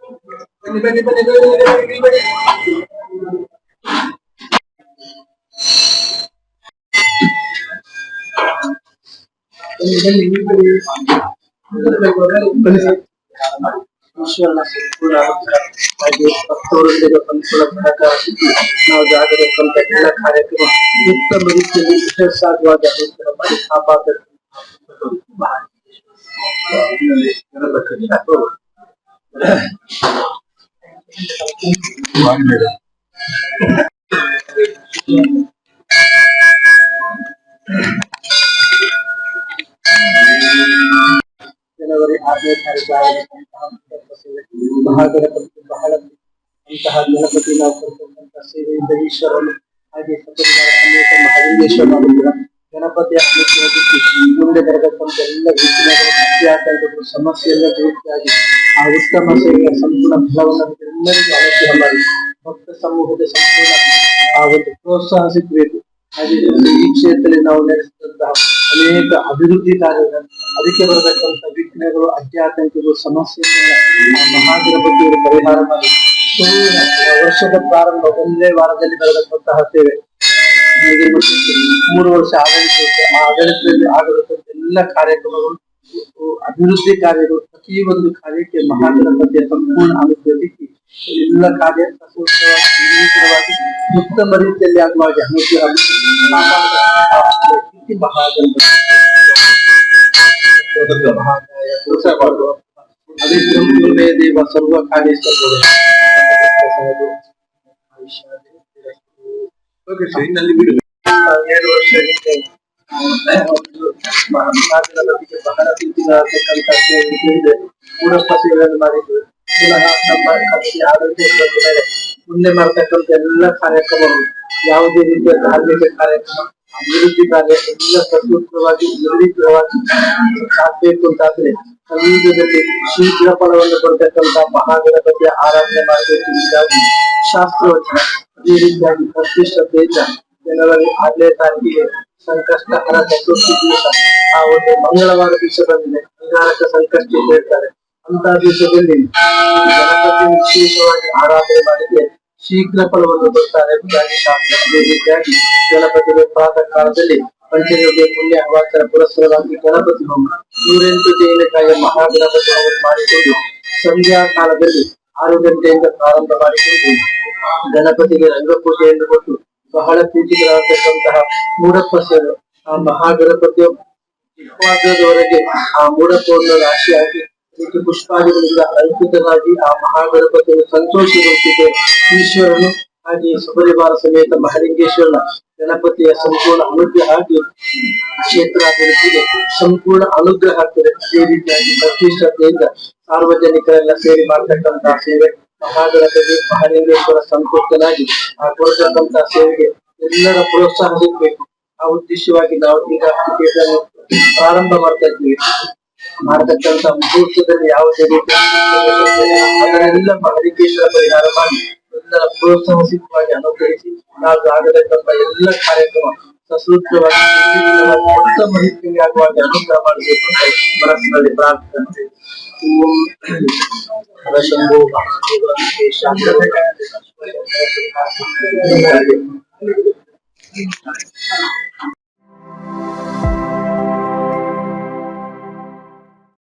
ಬನ್ನಿ ಬನ್ನಿ ಬನ್ನಿ ಬನ್ನಿ ಬನ್ನಿ. ಈಶ್ವರನ ಸಂಪೂರ್ಣ ಹಾಗೆ ಭಕ್ತವೃಂದದ ಸಂಪೂರ್ಣ ಸಹಕಾರ ನಾವು ಜಾಗರೂಕಂತ ಎಲ್ಲ ಕಾರ್ಯಕ್ರಮ ಉತ್ತಮ ರೀತಿಯಲ್ಲಿ ಯಶಸ್ಸಾಗುವಾಗ ಮಾಡಿ ಕಾಪಾಡಬೇಕು. ಜನವರಿ 6ನೇ ತಾರೀಕು ಮಹಾಗಣಪತಿ ಬಹಳ ಇಂತಹ ಗಣಪತಿ ನಾವು ಕೊಡ್ತಕ್ಕಂಥ ಸೇವೆಯಿಂದ ಈಶ್ವರನು ಹಾಗೆ ಸಪರಿವಾರ ಅನೇಕ ಮಹಾಲಿಂಗೇಶ್ವರ ಗಣಪತಿಯ ಮುಂದೆ ಬರತಕ್ಕಂಥ ಎಲ್ಲ ವಿಘ್ನಗಳು ಅತ್ಯಾತಂಕಗಳು ಸಮಸ್ಯೆಯಿಂದ ದೂರವಾಗಿ ಆ ಉತ್ತಮ ಸೇವೆಯ ಸಂಪೂರ್ಣ ಫಲವನ್ನು ಎಲ್ಲರಿಗೂ ಅನುಗ್ರಹ ಮಾಡಿ ಭಕ್ತ ಸಮೂಹದ ಸಂಪೂರ್ಣ ಆ ಒಂದು ಪ್ರೋತ್ಸಾಹ ಸಿಗಬೇಕು. ಹಾಗೆ ಈ ಕ್ಷೇತ್ರದಲ್ಲಿ ನಾವು ನಡೆಸಿದಂತಹ ಅನೇಕ ಅಭಿವೃದ್ಧಿ ಕಾರ್ಯಗಳು ಅದಕ್ಕೆ ಬರತಕ್ಕಂಥ ವಿಘ್ನಗಳು ಅಡ್ಡಾತಂಕಗಳು ಸಮಸ್ಯೆಗಳನ್ನ ಮಹಾಗಣಪತಿಯವರು ಪರಿಹಾರ ಮಾಡಿ ವರ್ಷದ ಪ್ರಾರಂಭ ಒಂದೇ ವಾರದಲ್ಲಿ ಬರತಕ್ಕಂತಹ ಸೇವೆ. 3 ವರ್ಷ ಆಡಳಿತದಲ್ಲಿ ಆಗತಕ್ಕಂಥ ಎಲ್ಲ ಕಾರ್ಯಕ್ರಮಗಳು ಅಭಿವೃದ್ಧಿ ಕಾರ್ಯಗಳು ಪ್ರತಿಯೊಂದು ಕಾರ್ಯಕ್ಕೆ ಮಹಾಗಣಪತಿಯ ಸಂಪೂರ್ಣ ಅನುಗ್ರಹಿಸಿ ಎಲ್ಲ ಕಾರ್ಯ ಸಸೂತ್ರವಾಗಿ ಉತ್ತಮ ರೀತಿಯಲ್ಲಿ ಆಗುವಾಗ ಅನುಗ್ರಹ ಮಹಾಗಣಪತಿ ಅವಿಕ್ರಮೇ ದೇವ ಸರ್ವ ಕಾರ್ಯ 7 ವರ್ಷ ಮಹಾಗಣಪತಿಗೆ ಬಹಳ ಪ್ರೀತಿಯಾಗತಕ್ಕಂಥ ಸೇವೆ ಮೂಡಪ್ಪ ಸೇವೆಯನ್ನು ಮಾಡಿದ್ದು ಪುನಃ ನಮ್ಮ ಕಮಿಟಿ ಆಡಳಿತ ಮೇಲೆ ಮುಂದೆ ಮಾಡತಕ್ಕಂಥ ಎಲ್ಲ ಕಾರ್ಯಕ್ರಮಗಳು ಯಾವುದೇ ರೀತಿಯ ಧಾರ್ಮಿಕ ಕಾರ್ಯಕ್ರಮ ಅಭಿವೃದ್ಧಿ ಕಾರ್ಯ ಎಲ್ಲ ಸಸೂತ್ರವಾಗಿ ನಿರ್ವಿಘ್ನವಾಗಿ ಸಾಗಬೇಕು ಅಂತಾದ್ರೆ ಸಮಾಜದಲ್ಲಿ ಶೀಘ್ರ ಫಲವನ್ನು ಕೊಡ್ತಕ್ಕಂಥ ಮಹಾಗಣಪತಿಯ ಆರಾಧನೆ ಮಾಡಬೇಕು ಎಂಬುದಾಗಿ ಶಾಸ್ತ್ರವಚನ. ಅದೇ ರೀತಿಯಾಗಿ ಪ್ರತಿಷ್ಠತೆಯಿಂದ ಜನವರಿ 6ನೇ ತಾರೀಕಿಗೆ ಸಂಕಷ್ಟ ಹರ ಚತುರ್ಥಿ ದಿವಸ ಆ ಒಂದು ಮಂಗಳವಾರ ದಿವಸ ಬಂದಿದೆ. ಅಂಗಾರಕ ಸಂಕಷ್ಟಿ ಹೇಳ್ತಾರೆ. ಅಂತಹ ದಿವಸದಲ್ಲಿ ಗಣಪತಿ ವಿಶೇಷವಾಗಿ ಆರಾಧನೆ ಮಾಡಿದ್ರೆ ಶೀಘ್ರ ಫಲವನ್ನು ಕೊಡ್ತಾರೆ ಎಂಬುದಾಗಿ ಶಾಸ್ತ್ರ. ಅದೇ ರೀತಿಯಾಗಿ ಗಣಪತಿಗೆ ಪ್ರಾತಃ ಕಾಲದಲ್ಲಿ ಪಂಚಯೋಗ್ಯ ಪುಣ್ಯ ಅವಾಚರ ಪುರಸ್ಸರವಾಗಿ ಗಣಪತಿ ಹೋಮ 108 ತೆಂಗಿನಕಾಯಿಯ ಮಹಾಗಣಪತಿ ಹೋಮ ಮಾಡಿಕೊಂಡು ಸಂಧ್ಯಾ ಕಾಲದಲ್ಲಿ 6 ಗಂಟೆಯಿಂದ ಪ್ರಾರಂಭ ಮಾಡಿಕೊಂಡು ಗಣಪತಿಗೆ ರಂಗಪೂಜೆಯನ್ನು ಕೊಟ್ಟು ಬಹಳ ಪ್ರೀತಿಗಳಾಗತಕ್ಕಂತಹ ಮೂಡಪ್ಪ ಸೇವೆ ಆ ಮಹಾಗಣಪತಿಯ ವಿಶ್ವಾಸದವರೆಗೆ ಆ ಮೂಡಪ್ಪವನ್ನು ರಾಶಿಯಾಗಿ ಪುಷ್ಪಾದಿಗಳಿಂದ ಅಲಂಕೃತರಾಗಿ ಆ ಮಹಾಗಣಪತಿಯನ್ನು ಸಂತೋಷಗೊಳಿಸಿದೆ ಈಶ್ವರನು. ಹಾಗೆ ಸಪರಿವಾರ ಸಮೇತ ಮಹಾಲಿಂಗೇಶ್ವರನ ಗಣಪತಿಯ ಸಂಪೂರ್ಣ ಅನುಗ್ರಹ ಆಗಿ ಕ್ಷೇತ್ರಾಭಿವೃದ್ಧಿಗೆ ಸಂಪೂರ್ಣ ಅನುಗ್ರಹ ಆಗ್ತದೆ. ಅದೇ ರೀತಿಯಾಗಿ ಪ್ರತಿಷ್ಠತೆಯಿಂದ ಸಾರ್ವಜನಿಕರೆಲ್ಲ ಸೇರಿ ಮಾಡತಕ್ಕಂತಹ ಸೇವೆ ಮಹಾಗಣಪತಿ ಮಹಾಲಿಂಗೇಶ್ವರ ಸಂತೃಪ್ತನಾಗಿ ಆ ಕೊಡತಕ್ಕಂತಹ ಸೇವೆಗೆ ಎಲ್ಲರ ಪ್ರೋತ್ಸಾಹ ಸಿಗಬೇಕು. ಆ ಉದ್ದೇಶವಾಗಿ ನಾವು ಈಗ ಪ್ರಾರಂಭ ಮಾಡ್ತಾ ಇದ್ದೀವಿ. ಮಾಡತಕ್ಕಂಥ ಮುಹೂರ್ತದಲ್ಲಿ ಯಾವುದೇ ರೀತಿಯ ಅದನ್ನೆಲ್ಲ ಮಹಾಲಿಂಗೇಶ್ವರ ಪರಿಹಾರ ಮಾಡಿ ಎಲ್ಲರ ಪ್ರೋತ್ಸಾಹ ಸಿಗುವಾಗಿ ಅನುಗ್ರಹಿಸಿ ನಾವು ಆಗತಕ್ಕಂಥ ಎಲ್ಲ ಕಾರ್ಯಕ್ರಮ ಸಸೂತ್ರವಾಗಿ ಉತ್ತಮ ರೀತಿಯಲ್ಲಿ ಆಗುವಾಗ ಅನುಗ್ರಹ ಮಾಡಬೇಕು ಅಂತ ಮನಸ್ಸಿನಲ್ಲಿ ಪ್ರಾರ್ಥನೆ.